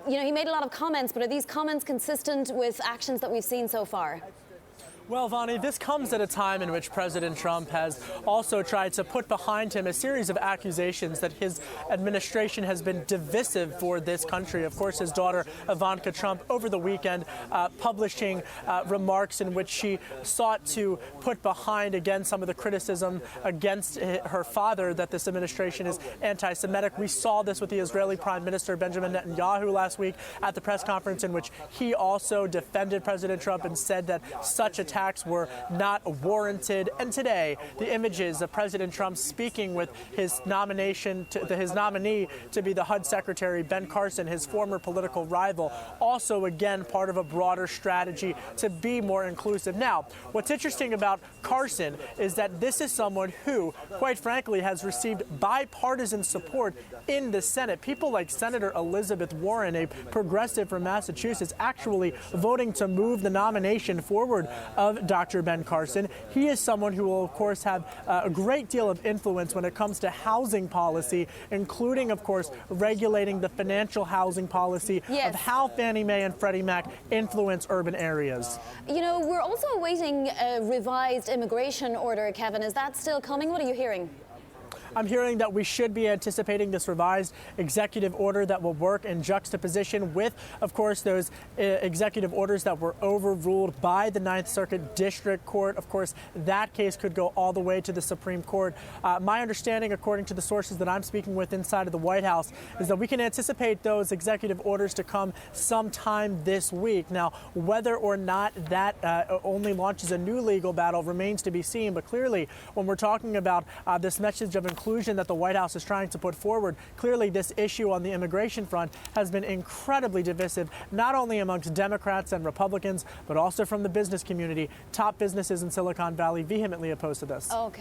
he made a lot of comments, but are these comments consistent with actions that we've seen so far? Well, Vani, this comes at a time in which President Trump has also tried to put behind him a series of accusations that his administration has been divisive for this country. Of course, his daughter, Ivanka Trump, over the weekend publishing remarks in which she sought to put behind, again, some of the criticism against her father that this administration is anti-Semitic. We saw this with the Israeli Prime Minister Benjamin Netanyahu last week at the press conference, in which he also defended President Trump and said that such attacks were not warranted. And today, the images of President Trump speaking with his nominee to be the HUD Secretary, Ben Carson, his former political rival, also again part of a broader strategy to be more inclusive. Now, what's interesting about Carson is that this is someone who, quite frankly, has received bipartisan support in the Senate. People like Senator Elizabeth Warren, a progressive from Massachusetts, actually voting to move the nomination forward of Dr. Ben Carson. He is someone who will, of course, have a great deal of influence when it comes to housing policy, including, of course, regulating the financial housing policy of how Fannie Mae and Freddie Mac influence urban areas. We're also awaiting a revised immigration order, Kevin. Is that still coming? What are you hearing? I'm hearing that we should be anticipating this revised executive order that will work in juxtaposition with, of course, those executive orders that were overruled by the Ninth Circuit District Court. Of course, that case could go all the way to the Supreme Court. My understanding, according to the sources that I'm speaking with inside of the White House, is that we can anticipate those executive orders to come sometime this week. Now, whether or not that only launches a new legal battle remains to be seen. But clearly, when we're talking about this message of inclusion that the White House is trying to put forward, clearly this issue on the immigration front has been incredibly divisive, not only amongst Democrats and Republicans, but also from the business community. Top businesses in Silicon Valley vehemently opposed to this. Okay.